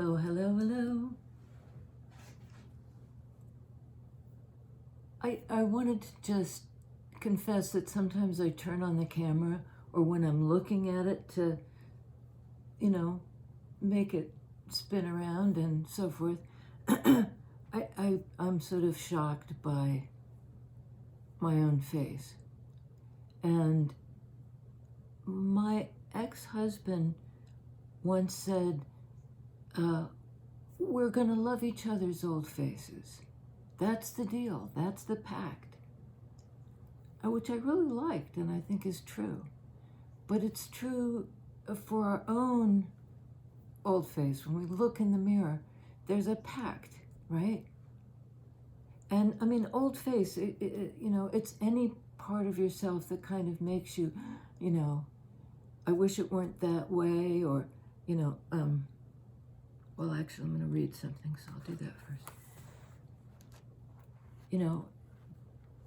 Hello, hello, hello. I wanted to just confess that sometimes I turn on the camera or when I'm looking at it to, make it spin around and so forth. I'm sort of shocked by my own face. And my ex-husband once said, we're going to love each other's old faces. That's the deal. That's the pact. Which I really liked and I think is true. But it's true for our own old face. When we look in the mirror, there's a pact, right? And I mean, old face, it's any part of yourself that kind of makes you, I wish it weren't that way, or, well, actually, I'm going to read something, so I'll do that first.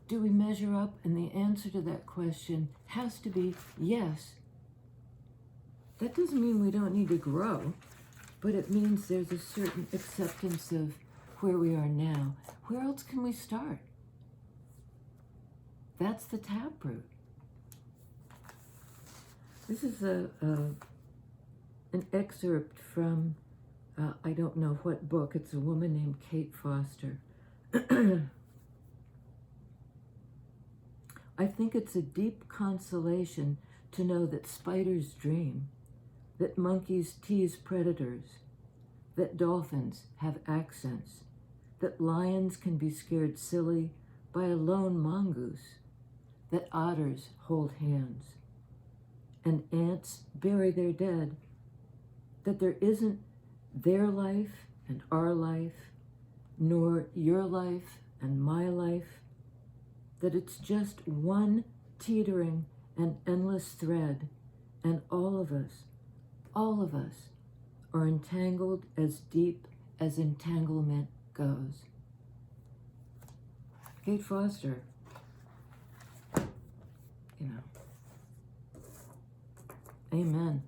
Do we measure up? And the answer to that question has to be yes. That doesn't mean we don't need to grow, but it means there's a certain acceptance of where we are now. Where else can we start? That's the taproot. This is an excerpt from, I don't know what book. It's a woman named Kate Foster. I think it's a deep consolation to know that spiders dream, that monkeys tease predators, that dolphins have accents, that lions can be scared silly by a lone mongoose, that otters hold hands, and ants bury their dead, that there isn't their life and our life, nor your life and my life, that it's just one teetering and endless thread, and all of us are entangled as deep as entanglement goes. Kate Foster, amen.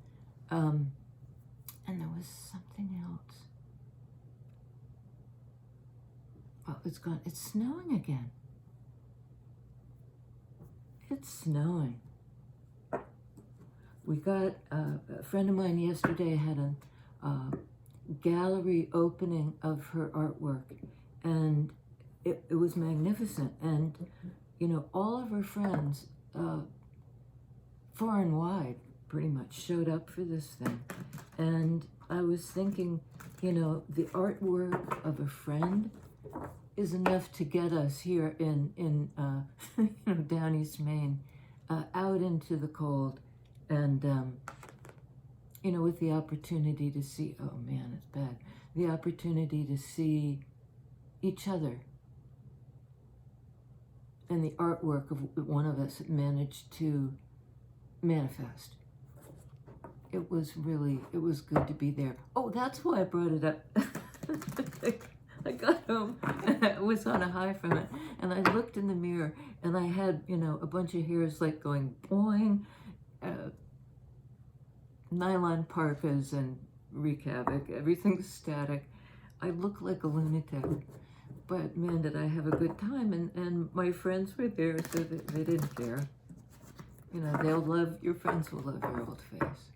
And there was something else. Oh, it's gone. It's snowing again. It's snowing. We got, a friend of mine yesterday had a gallery opening of her artwork, and it was magnificent. And, all of her friends, far and wide, pretty much showed up for this thing. And I was thinking, the artwork of a friend is enough to get us here in down East Maine, out into the cold, and with the opportunity to see, oh man, it's bad, the opportunity to see each other, and the artwork of one of us managed to manifest. It was good to be there. Oh, that's why I brought it up. I got home and I was on a high from it, and I looked in the mirror and I had, a bunch of hairs like going boing, nylon parkas and wreak havoc, everything's static. I look like a lunatic, but man, did I have a good time, and my friends were there, so they didn't care. Your friends will love your old face,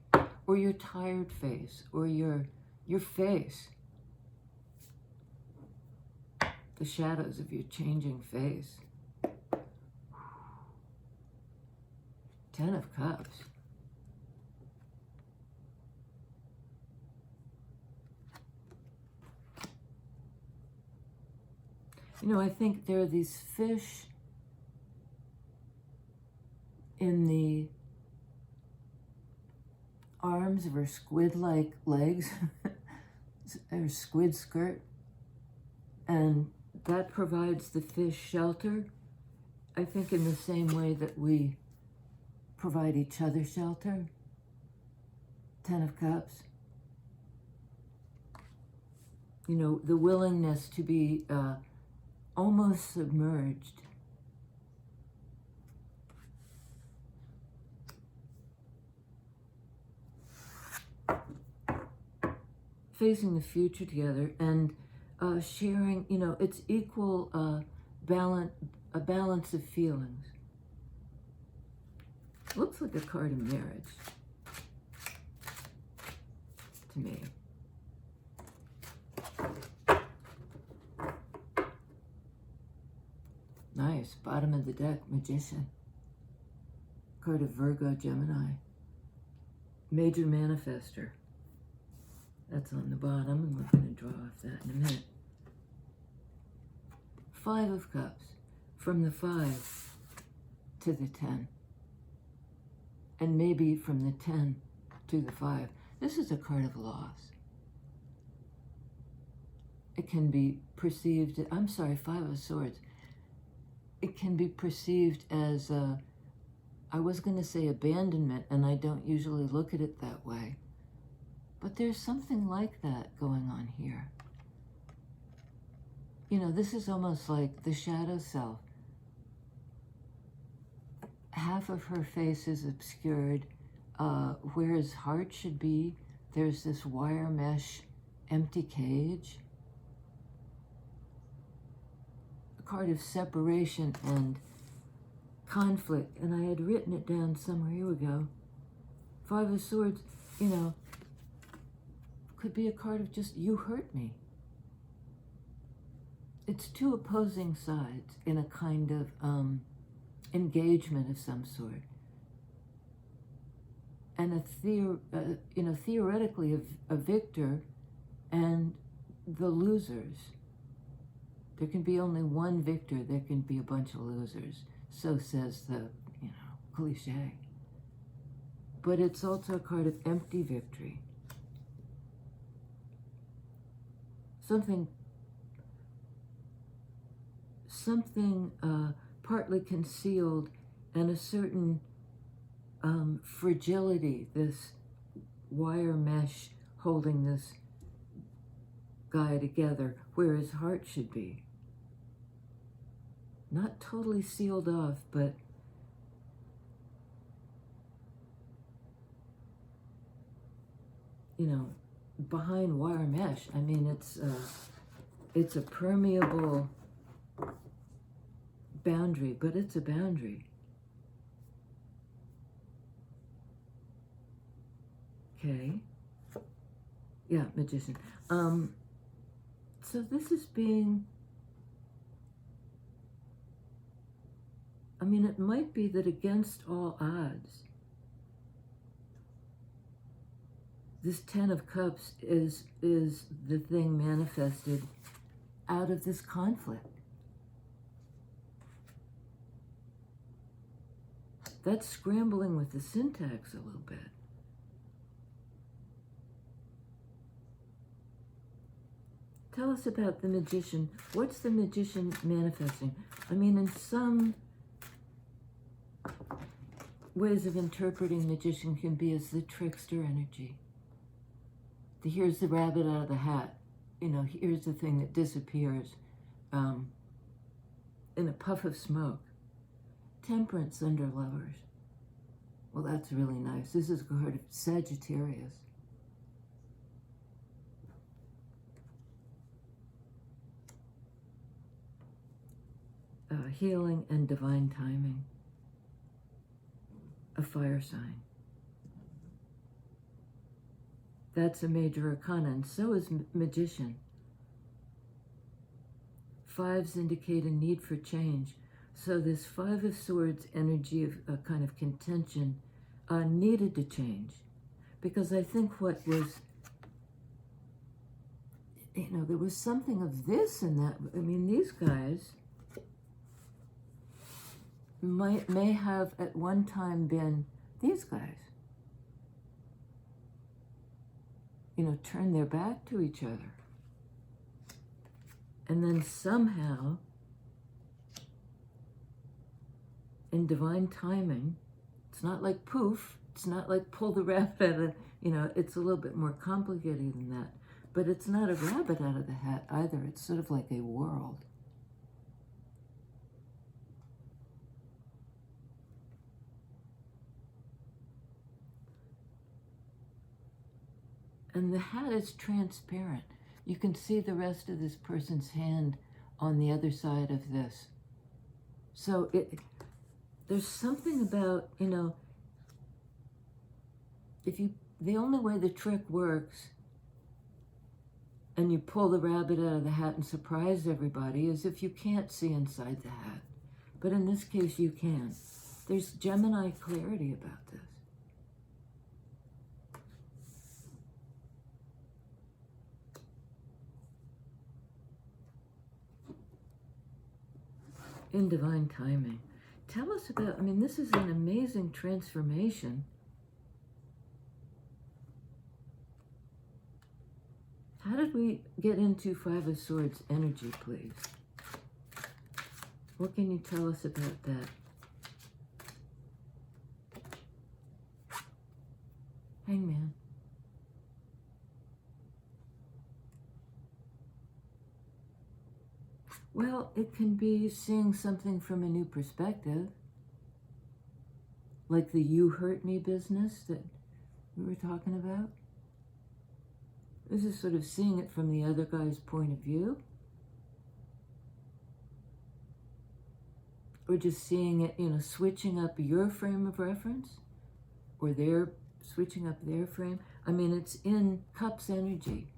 or your tired face, or your face. The shadows of your changing face. 10 of Cups. I think there are these fish in the arms of her squid-like legs, her squid skirt, and that provides the fish shelter, I think, in the same way that we provide each other shelter. 10 of Cups. The willingness to be almost submerged. facing the future together and sharing, you know, it's equal a balance of feelings. Looks like a card of marriage to me. Nice. Bottom of the deck, Magician. Card of Virgo, Gemini. Major Manifester. That's on the bottom, and we're going to draw off that in a minute. 5 of Cups. From the 5 to the 10. And maybe from the 10 to the 5. This is a card of loss. It can be perceived, I'm sorry, 5 of Swords. It can be perceived as, I was going to say abandonment, and I don't usually look at it that way. But there's something like that going on here. You know, this is almost like the shadow self. Half of her face is obscured. Where his heart should be, there's this wire mesh empty cage. A card of separation and conflict. And I had written it down somewhere. Here we go. 5 of Swords, you know, could be a card of just, you hurt me. It's 2 opposing sides in a kind of engagement of some sort. And you know, theoretically a victor and the losers. There can be only one victor, there can be a bunch of losers. So says the, you know, cliche. But it's also a card of empty victory. Something partly concealed, and a certain fragility, this wire mesh holding this guy together where his heart should be. Not totally sealed off, but you know, behind wire mesh. I mean, it's a permeable boundary, but it's a boundary. Okay. Yeah, Magician. So this is being, I mean, it might be that against all odds, this 10 of Cups is the thing manifested out of this conflict. That's scrambling with the syntax a little bit. Tell us about the Magician. What's the Magician manifesting? I mean, in some ways of interpreting Magician can be as the trickster energy. Here's the rabbit out of the hat. You know, here's the thing that disappears in a puff of smoke. Temperance under Lovers. Well, that's really nice. This is a card of Sagittarius. Healing and divine timing. A fire sign. That's a major arcana, and so is Magician. 5s indicate a need for change. So this 5 of Swords energy of a kind of contention needed to change. Because I think what was, you know, there was something of this in that. I mean, these guys may have at one time been these guys. You know, turn their back to each other. And then somehow, in divine timing, it's not like poof, it's not like pull the rabbit out of, you know, it's a little bit more complicated than that. But it's not a rabbit out of the hat either. It's sort of like a world. And the hat is transparent. You can see the rest of this person's hand on the other side of this. So there's something about, you know, the only way the trick works and you pull the rabbit out of the hat and surprise everybody is if you can't see inside the hat. But in this case, you can. There's Gemini clarity about this. In divine timing. Tell us about, I mean, this is an amazing transformation. How did we get into Five of Swords energy, please? What can you tell us about that? Hangman. Well, it can be seeing something from a new perspective, like the "you hurt me" business that we were talking about. This is sort of seeing it from the other guy's point of view. Or just seeing it, you know, switching up your frame of reference, or they're switching up their frame. I mean, it's in Cups energy.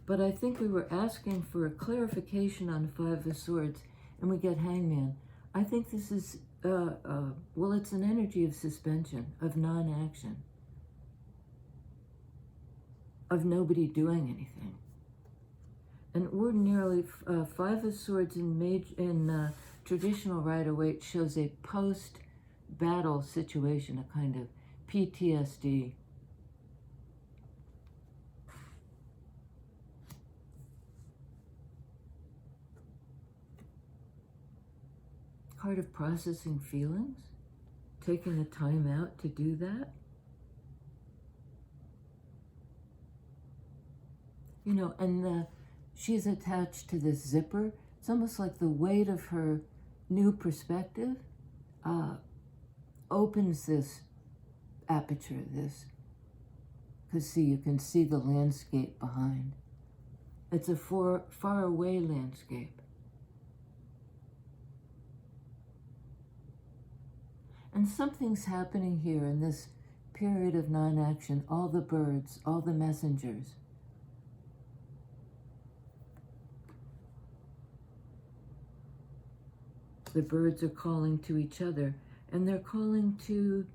But I think we were asking for a clarification on Five of Swords, and we get Hangman. I think this is, well, it's an energy of suspension, of non-action, of nobody doing anything. And ordinarily, Five of Swords in traditional Rider-Waite shows a post-battle situation, a kind of PTSD. Part of processing feelings, taking the time out to do that. You know, and she's attached to this zipper. It's almost like the weight of her new perspective opens this aperture, because see, you can see the landscape behind. It's a far away landscape. And something's happening here in this period of non-action. All the birds, all the messengers. The birds are calling to each other, and they're calling to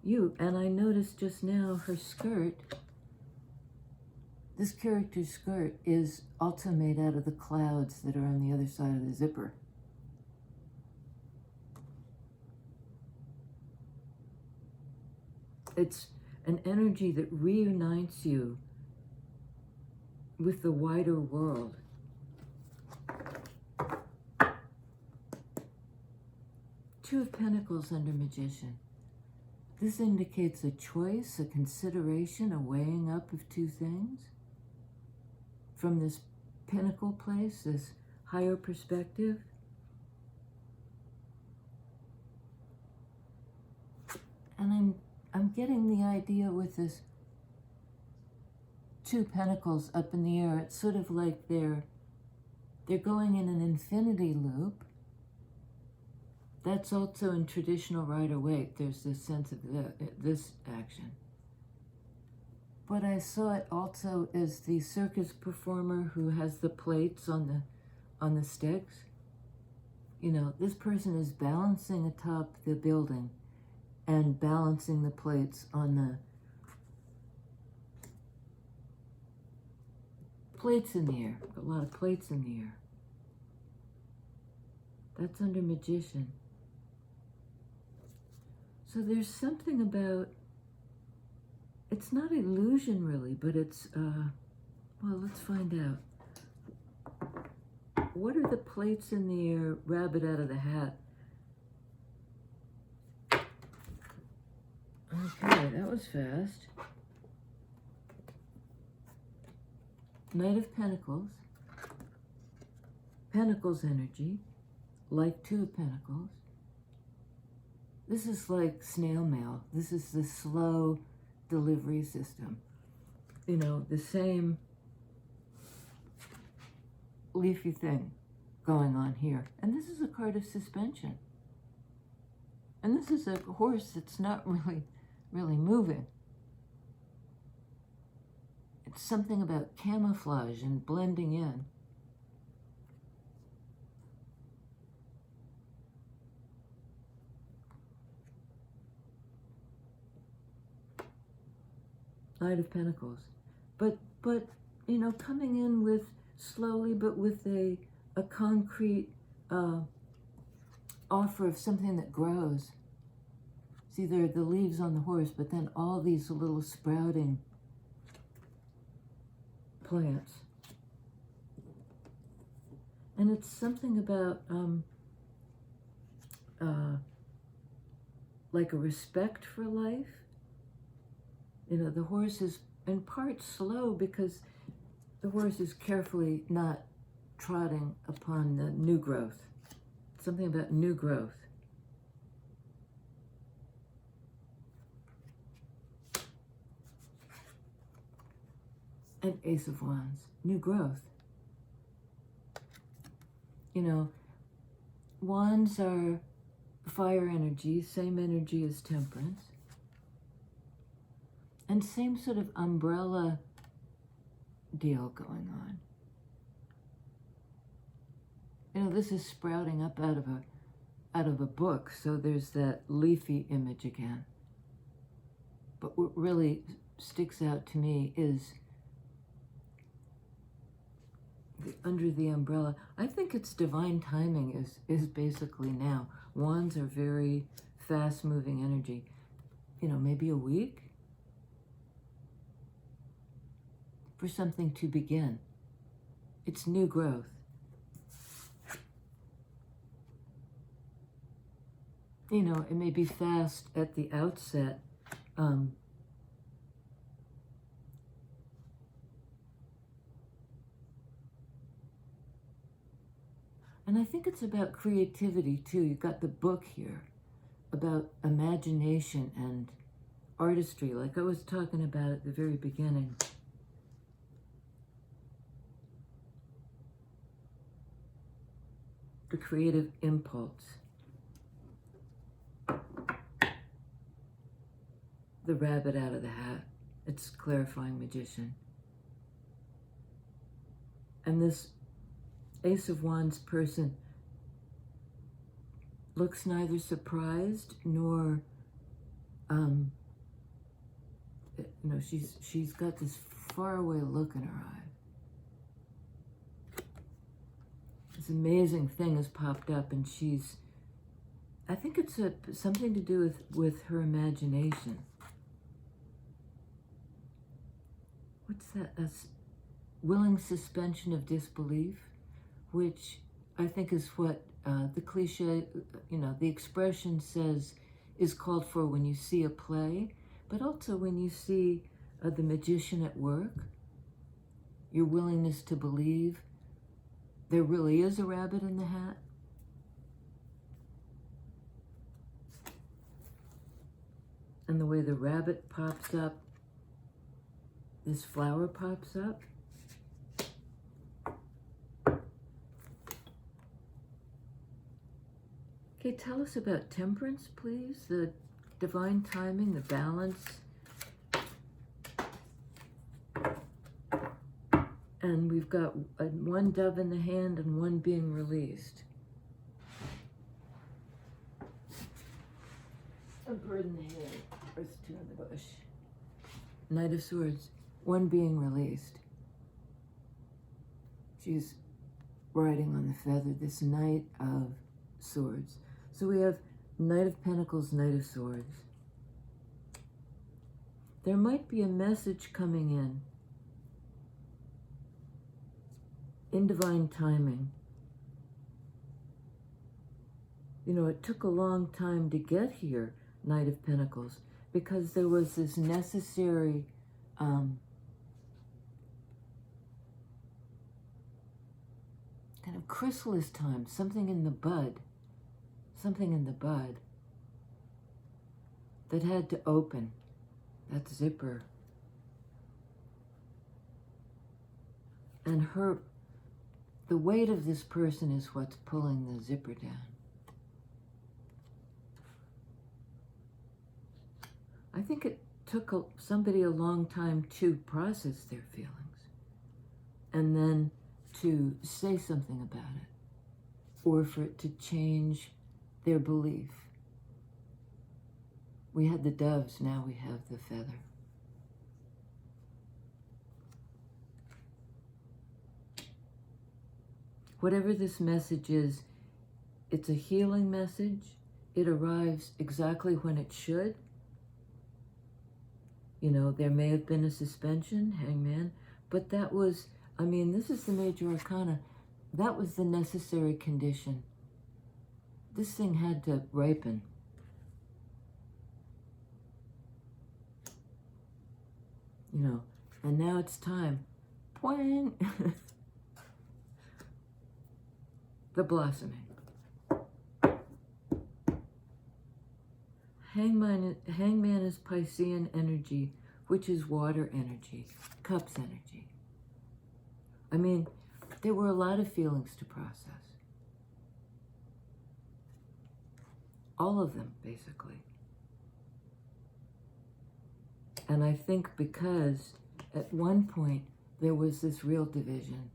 you. And I noticed just now her skirt, this character's skirt, is also made out of the clouds that are on the other side of the zipper. It's an energy that reunites you with the wider world. Two of Pentacles under Magician. This indicates a choice, a consideration, a weighing up of two things. From this pinnacle place, this higher perspective. And I'm getting the idea with this Two Pentacles up in the air. It's sort of like they're going in an infinity loop. That's also in traditional Rider-Waite. There's this sense of this action. But I saw it also as the circus performer who has the plates on the sticks. You know, this person is balancing atop the building and balancing the plates on the plates in the air. A lot of plates in the air. That's under Magician. So there's something about, it's not illusion really, but it's, well, let's find out. What are the plates in the air, rabbit out of the hat? Okay, that was fast. Knight of Pentacles. Pentacles energy, like Two of Pentacles. This is like snail mail. This is the slow delivery system. You know, the same leafy thing going on here. And this is a card of suspension. And this is a horse that's not really moving. It's something about camouflage and blending in. Knight of Pentacles. But you know, coming in with slowly, but with a concrete offer of something that grows. See, there are the leaves on the horse, but then all these little sprouting plants. And it's something about like a respect for life. You know, the horse is in part slow because the horse is carefully not trotting upon the new growth. Something about new growth. And Ace of Wands, new growth. You know, wands are fire energy, same energy as Temperance. And same sort of umbrella deal going on. You know, this is sprouting up out of a book, so there's that leafy image again. But what really sticks out to me is under the umbrella. I think it's divine timing is basically now. Wands are very fast-moving energy. You know, maybe a week for something to begin. It's new growth. You know, it may be fast at the outset. And I think it's about creativity too. You've got the book here about imagination and artistry, like I was talking about at the very beginning. The creative impulse. The rabbit out of the hat. It's clarifying magician. And this Ace of Wands person looks neither surprised nor, you know, she's got this faraway look in her eye. This amazing thing has popped up, and I think it's something to do with her imagination. What's that? A willing suspension of disbelief, which I think is what the cliche, you know, the expression says is called for when you see a play, but also when you see the magician at work, your willingness to believe there really is a rabbit in the hat. And the way the rabbit pops up, this flower pops up. Okay, tell us about Temperance, please. The divine timing, the balance. And we've got one dove in the hand and one being released. A bird in the hand, or two in the bush. Knight of Swords, one being released. She's riding on the feather, this Knight of Swords. So we have Knight of Pentacles, Knight of Swords. There might be a message coming in divine timing. You know, it took a long time to get here, Knight of Pentacles, because there was this necessary kind of chrysalis time, something in the bud. that had to open that zipper. And the weight of this person is what's pulling the zipper down. I think it took somebody a long time to process their feelings and then to say something about it, or for it to change their belief. We had the doves, now we have the feather. Whatever this message is, it's a healing message. It arrives exactly when it should. You know, there may have been a suspension, hangman, but that was, I mean, this is the major arcana. That was the necessary condition. This thing had to ripen. You know, and now it's time. Point. The blossoming. Hangman is Piscean energy, which is water energy, cups energy. I mean, there were a lot of feelings to process. All of them, basically. And I think because at one point there was this real division.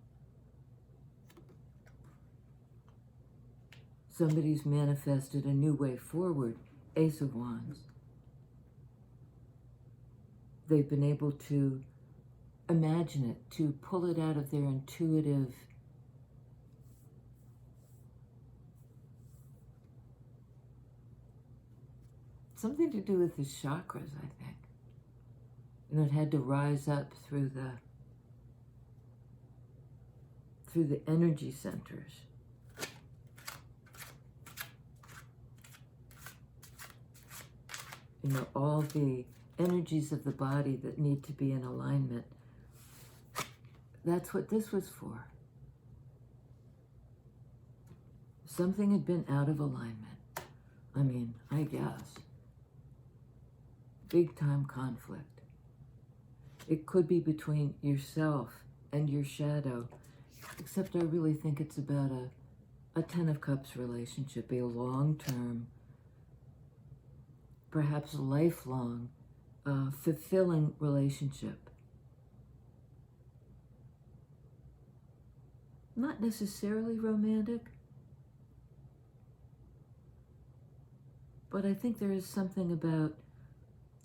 Somebody's manifested a new way forward. Ace of Wands. They've been able to imagine it, to pull it out of their intuitive something to do with the chakras, I think. You know, it had to rise up through the energy centers. You know, all the energies of the body that need to be in alignment. That's what this was for. Something had been out of alignment. I mean, I guess. Big time conflict. It could be between yourself and your shadow, except I really think it's about a Ten of Cups relationship, a long-term, perhaps a lifelong, fulfilling relationship. Not necessarily romantic, but I think there is something about,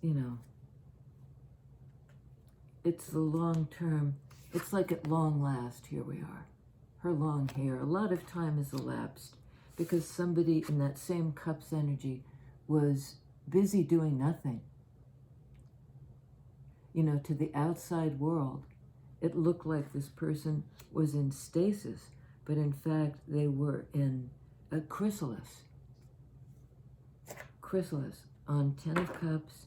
you know, it's the long term. It's like at long last, here we are. Her long hair, a lot of time has elapsed because somebody in that same Cups energy was busy doing nothing. You know, to the outside world, it looked like this person was in stasis, but in fact, they were in a chrysalis. Chrysalis. On Ten of Cups,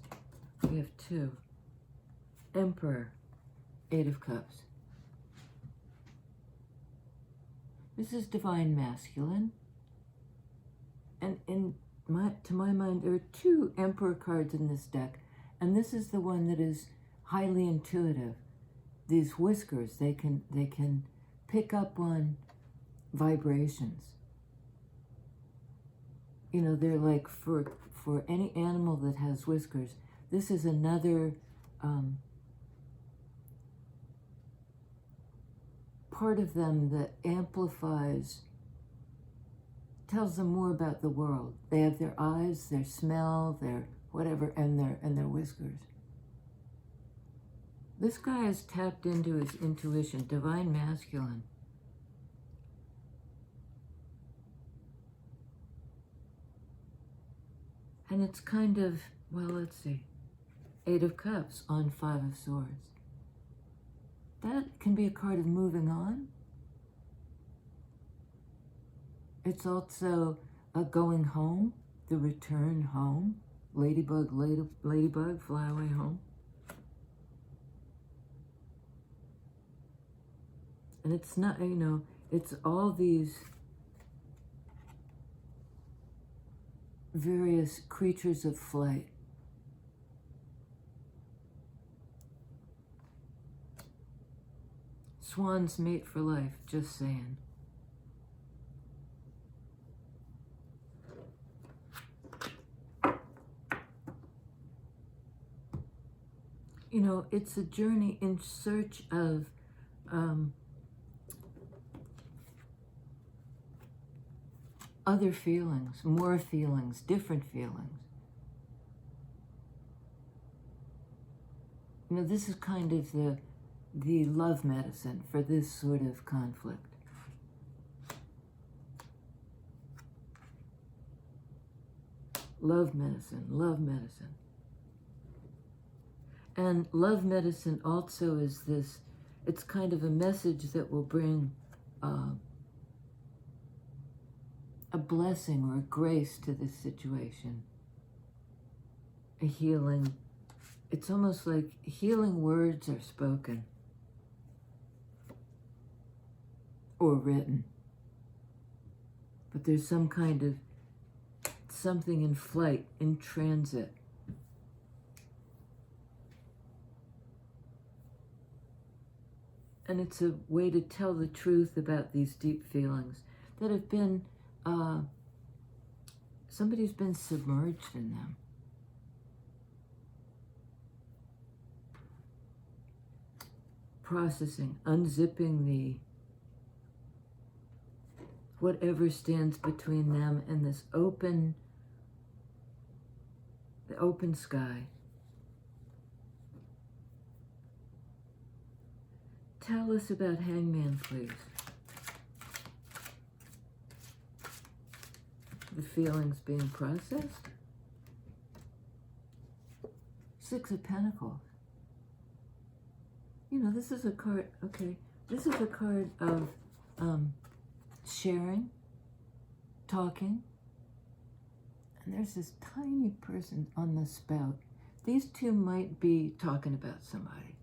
we have 2. Emperor, 8 of Cups. This is divine masculine. And to my mind, there are 2 Emperor cards in this deck, and this is the one that is highly intuitive. These whiskers, they can pick up on vibrations. You know, they're like for any animal that has whiskers, this is another part of them that amplifies, tells them more about the world. They have their eyes, their smell, their whatever, and their whiskers. This guy is tapped into his intuition, divine masculine. And it's kind of, well, let's see, 8 of Cups on 5 of Swords. That can be a card of moving on. It's also a going home, the return home. Ladybug, fly away home. And it's not, you know, it's all these various creatures of flight Swans mate for life, just saying. You know, it's a journey in search of other feelings, more feelings, different feelings. You know, this is kind of the love medicine for this sort of conflict. Love medicine, love medicine. And love medicine also is this, it's kind of a message that will bring a blessing or a grace to this situation, a healing. It's almost like healing words are spoken or written, but there's some kind of something in flight, in transit. And it's a way to tell the truth about these deep feelings that have been, somebody's been submerged in them. Processing, unzipping the whatever stands between them and this open, the open sky. Tell us about Hangman, please. The feelings being processed. Six of Pentacles. You know, this is a card, okay, this is a card of sharing, talking, and there's this tiny person on the spout. These two might be talking about somebody.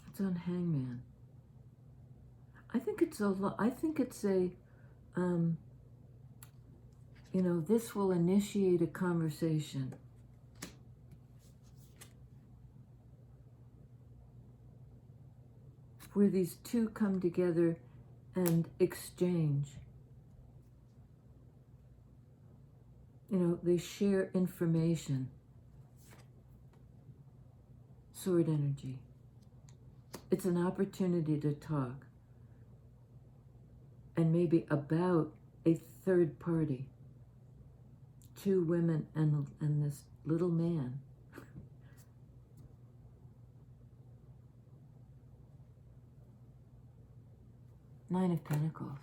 It's on Hangman. I think it's a lot. I think it's a, you know, this will initiate a conversation. Where these two come together and exchange. You know, they share information. Sword energy. It's an opportunity to talk. And maybe about a third party. Two women and this little man. Nine of Pentacles.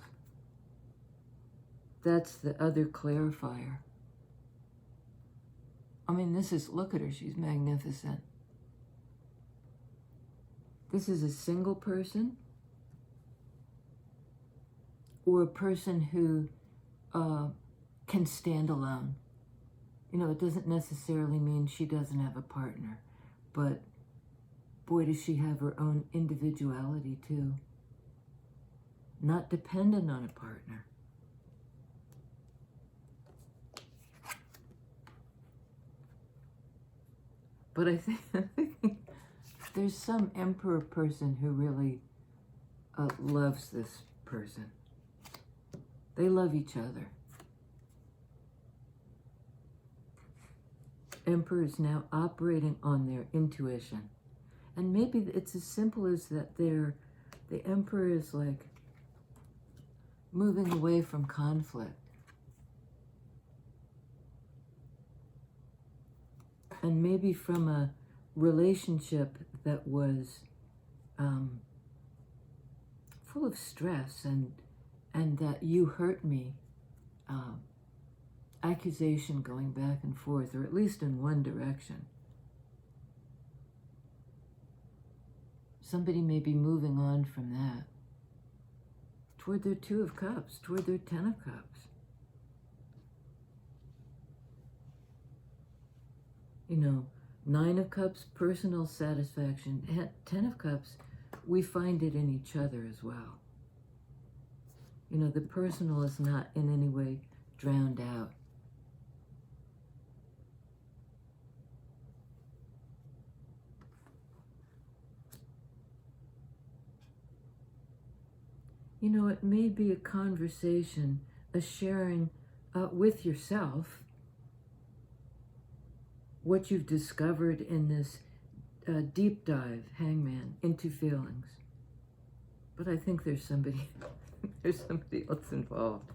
That's the other clarifier. I mean, this is, look at her, she's magnificent. This is a single person or a person who can stand alone. You know, it doesn't necessarily mean she doesn't have a partner, but boy, does she have her own individuality too. Not dependent on a partner. But I think there's some emperor person who really loves this person. They love each other. Emperor is now operating on their intuition. And maybe it's as simple as that the emperor is like moving away from conflict. And maybe from a relationship that was full of stress and that you hurt me, accusation going back and forth, or at least in one direction. Somebody may be moving on from that toward their Two of Cups, toward their Ten of Cups. You know, Nine of Cups, personal satisfaction. Ten of Cups, we find it in each other as well. You know, the personal is not in any way drowned out. You know, it may be a conversation, a sharing with yourself what you've discovered in this deep dive, hangman, into feelings. But I think there's somebody, there's somebody else involved.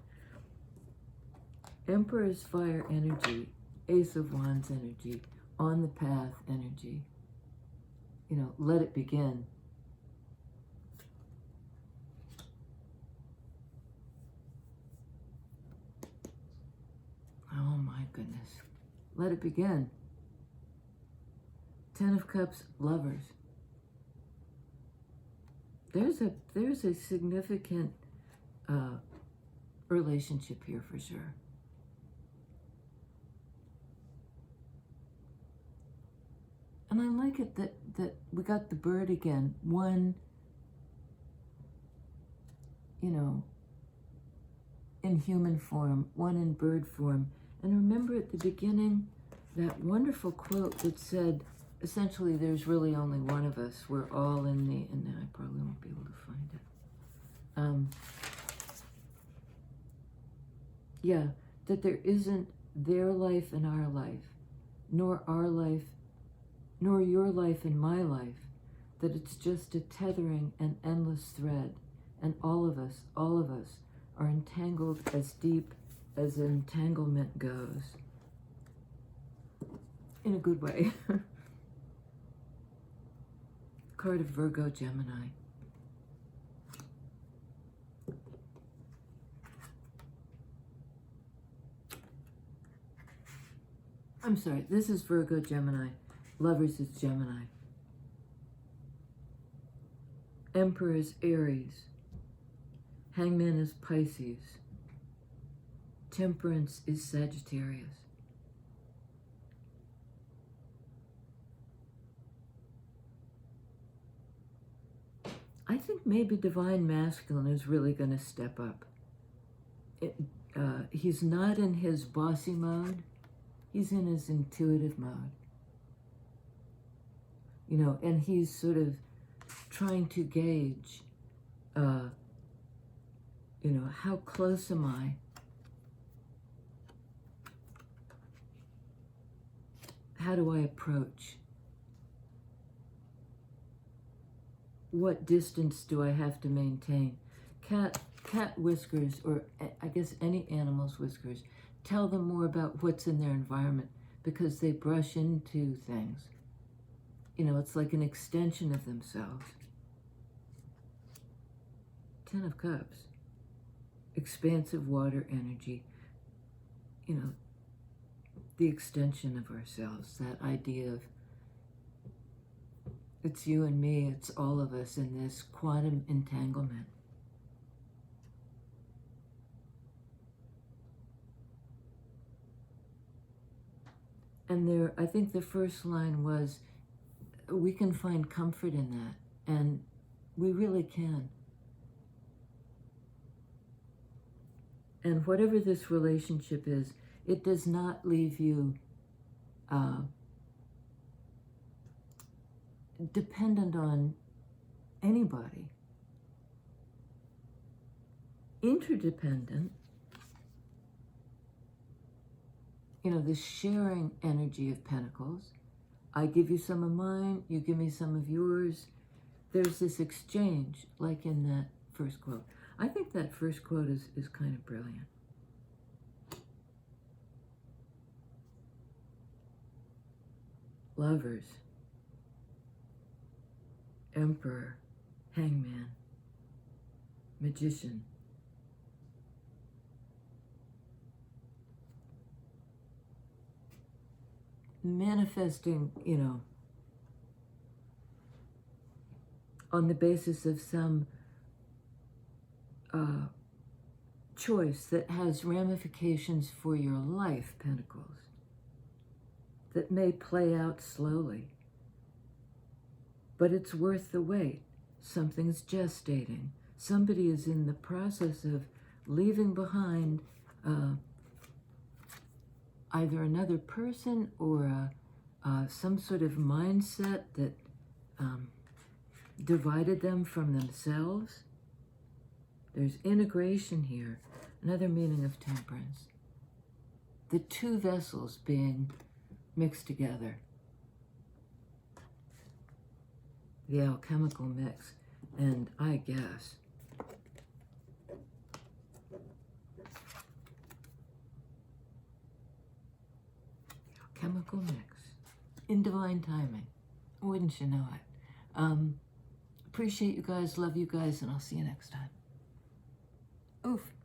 Emperor's fire energy, Ace of Wands energy, on the path energy. You know, let it begin. Oh my goodness. Let it begin. Ten of Cups, Lovers. There's a significant relationship here for sure. And I like it that we got the bird again. One, you know, in human form, one in bird form. And remember at the beginning, that wonderful quote that said, essentially, there's really only one of us. We're all in the, and I probably won't be able to find it. Yeah, that there isn't their life and our life, nor our life, nor your life and my life, that it's just a tethering, an endless thread, and all of us are entangled as deep as entanglement goes. In a good way. Card of Virgo, Gemini. I'm sorry, this is Virgo, Gemini. Lovers is Gemini. Emperor is Aries. Hangman is Pisces. Temperance is Sagittarius. I think maybe Divine Masculine is really going to step up. He's not in his bossy mode. He's in his intuitive mode. You know, and he's sort of trying to gauge, you know, how close am I? How do I approach? What distance do I have to maintain? Cat whiskers, or I guess any animal's whiskers, tell them more about what's in their environment because they brush into things. You know, it's like an extension of themselves. Ten of Cups. Expansive water energy. You know, the extension of ourselves. That idea of it's you and me, it's all of us in this quantum entanglement. And there, I think the first line was, we can find comfort in that, and we really can. And whatever this relationship is, it does not leave you dependent on anybody. Interdependent, you know, the sharing energy of Pentacles. I give you some of mine, you give me some of yours. There's this exchange, like in that first quote. I think that first quote is kind of brilliant. Lovers, Emperor, Hangman, Magician. Manifesting, you know, on the basis of some choice that has ramifications for your life, Pentacles, that may play out slowly. But it's worth the wait. Something's gestating. Somebody is in the process of leaving behind either another person or some sort of mindset that divided them from themselves. There's integration here, another meaning of temperance. The two vessels being mixed together. The alchemical mix, and I guess chemical mix in divine timing. Wouldn't you know it? Appreciate you guys, love you guys, and I'll see you next time. Oof.